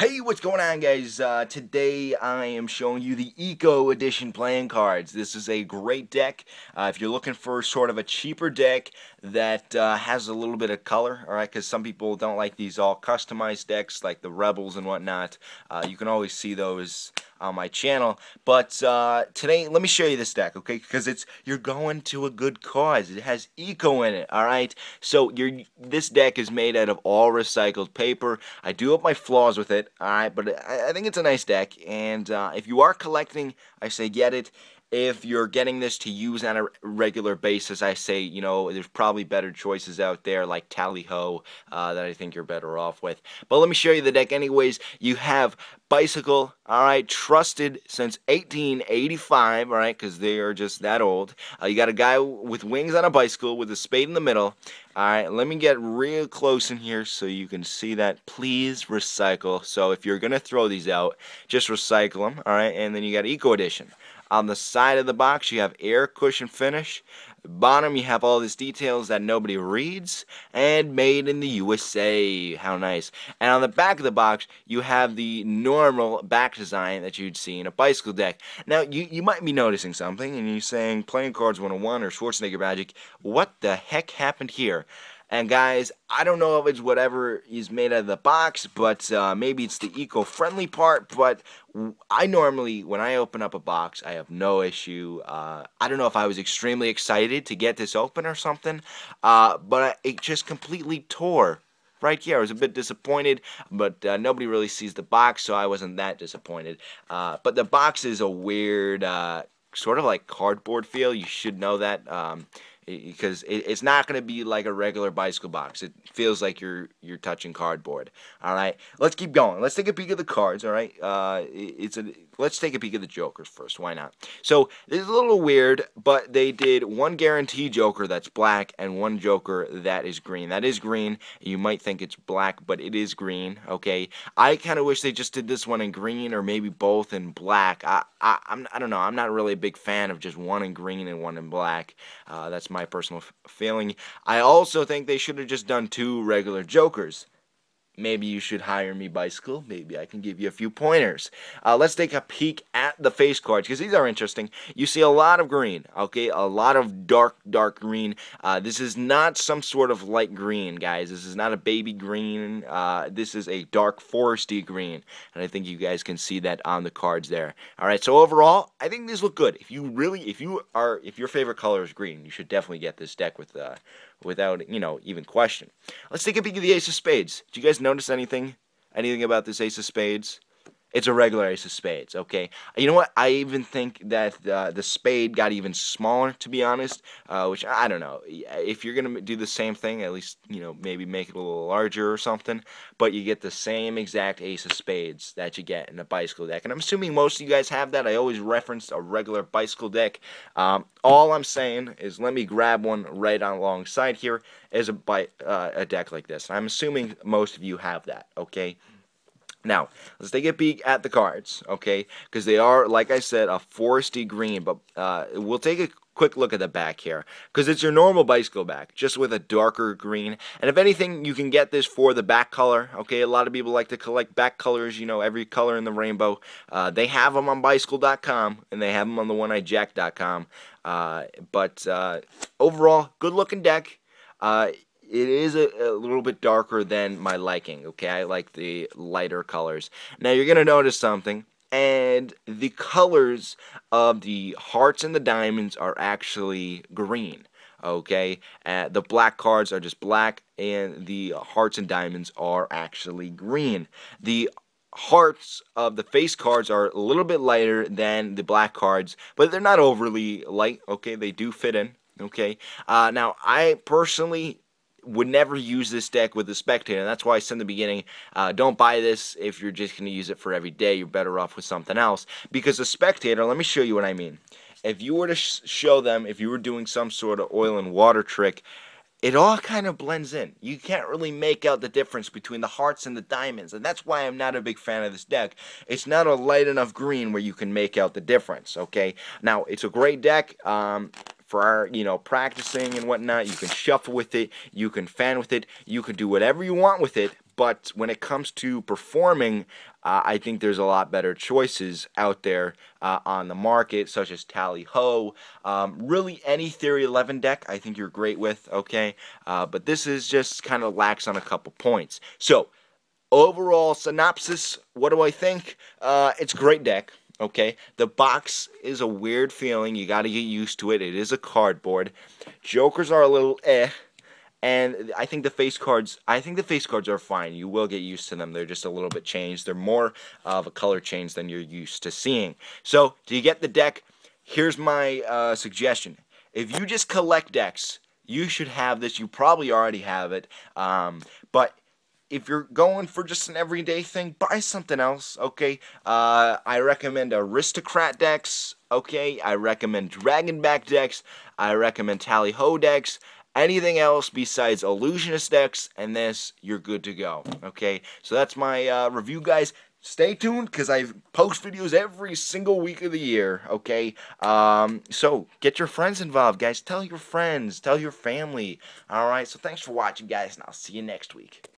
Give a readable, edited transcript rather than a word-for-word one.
Hey, what's going on, guys? Today I am showing you the Eco Edition playing cards. This is a great deck. If you're looking for sort of a cheaper deck that has a little bit of color, alright, because some people don't like these all customized decks like the Rebels and whatnot. You can always see those on my channel. But today, let me show you this deck, okay? Because you're going to a good cause. It has eco in it, alright? So this deck is made out of all recycled paper. I do have my flaws with it, alright, but I think it's a nice deck. And if you are collecting, I say get it. If you're getting this to use on a regular basis, I say, there's probably better choices out there like Tally-Ho that I think you're better off with. But let me show you the deck anyways. You have Bicycle, alright, trusted since 1885, alright, because they are just that old. You got a guy with wings on a bicycle with a spade in the middle. Alright, let me get real close in here so you can see that. Please recycle. So if you're going to throw these out, just recycle them, alright, and then you got Eco Edition. On the side of the box, you have air cushion finish. Bottom, you have all these details that nobody reads, and made in the USA. How nice. And on the back of the box, you have the normal back design that you'd see in a bicycle deck. Now, you might be noticing something, and you're saying, Playing Cards 101 or Schwarzenegger Magic, what the heck happened here? And guys, I don't know if it's whatever is made out of the box, but maybe it's the eco-friendly part, but I normally, when I open up a box, I have no issue. I don't know if I was extremely excited to get this open or something, but it just completely tore right here. I was a bit disappointed, but nobody really sees the box, so I wasn't that disappointed. But the box is a weird, sort of like cardboard feel. You should know that. Because it's not going to be like a regular bicycle box. It feels like you're touching cardboard. All right, let's keep going. Let's take a peek at the cards. All right, let's take a peek at the jokers first. Why not? So this is a little weird, but they did one guarantee joker that's black and one joker that is green. That is green. You might think it's black, but it is green. Okay, I kind of wish they just did this one in green or maybe both in black. I don't know. I'm not really a big fan of just one in green and one in black. That's my personal feeling. I also think they should have just done two regular jokers. Maybe you should hire me, Bicycle. Maybe I can give you a few pointers. Let's take a peek at the face cards, because these are interesting. You see a lot of green, okay? A lot of dark green. This is not some sort of light green, guys. This is not a baby green. This is a dark foresty green, and I think you guys can see that on the cards there. All right, so overall, I think these look good. If your favorite color is green, you should definitely get this deck without even question. Let's take a peek at the Ace of Spades. Did you guys notice anything about this Ace of Spades? It's a regular Ace of Spades, okay? You know what? I even think that the spade got even smaller, to be honest, which, I don't know. If you're going to do the same thing, at least, maybe make it a little larger or something, but you get the same exact Ace of Spades that you get in a bicycle deck. And I'm assuming most of you guys have that. I always referenced a regular bicycle deck. All I'm saying is let me grab one right alongside here as a deck like this. I'm assuming most of you have that, okay? Now, let's take a peek at the cards, okay? Because they are, like I said, a foresty green, but we'll take a quick look at the back here, because it's your normal bicycle back, just with a darker green. And if anything, you can get this for the back color, okay? A lot of people like to collect back colors, every color in the rainbow. They have them on bicycle.com, and they have them on the oneeyedjack.com. But overall, good-looking deck. It is a little bit darker than my liking, okay? I like the lighter colors. Now, you're going to notice something, and the colors of the hearts and the diamonds are actually green, okay? The black cards are just black, and the hearts and diamonds are actually green. The hearts of the face cards are a little bit lighter than the black cards, but they're not overly light, okay? They do fit in, okay? Now, I personally would never use this deck with a spectator. And that's why I said in the beginning, don't buy this if you're just going to use it for every day. You're better off with something else. Because a spectator, let me show you what I mean. If you were to show them, if you were doing some sort of oil and water trick, it all kind of blends in. You can't really make out the difference between the hearts and the diamonds. And that's why I'm not a big fan of this deck. It's not a light enough green where you can make out the difference, okay? Now, it's a great deck. For our, practicing and whatnot. You can shuffle with it, you can fan with it, you can do whatever you want with it, but when it comes to performing, I think there's a lot better choices out there on the market, such as Tally Ho. Really, any Theory 11 deck, I think you're great with, okay? But this is just kind of lacks on a couple points. So, overall synopsis, what do I think? It's a great deck. Okay, the box is a weird feeling. You got to get used to it. It is a cardboard. Jokers are a little and I think the face cards. I think the face cards are fine. You will get used to them. They're just a little bit changed. They're more of a color change than you're used to seeing. So, do you get the deck? Here's my suggestion. If you just collect decks, you should have this. You probably already have it, but if you're going for just an everyday thing, buy something else, okay? I recommend Aristocrat decks, okay? I recommend Dragonback decks. I recommend Tally Ho decks. Anything else besides Illusionist decks and this, you're good to go, okay? So that's my review, guys. Stay tuned, because I post videos every single week of the year, okay? So, get your friends involved, guys. Tell your friends. Tell your family. Alright, so thanks for watching, guys, and I'll see you next week.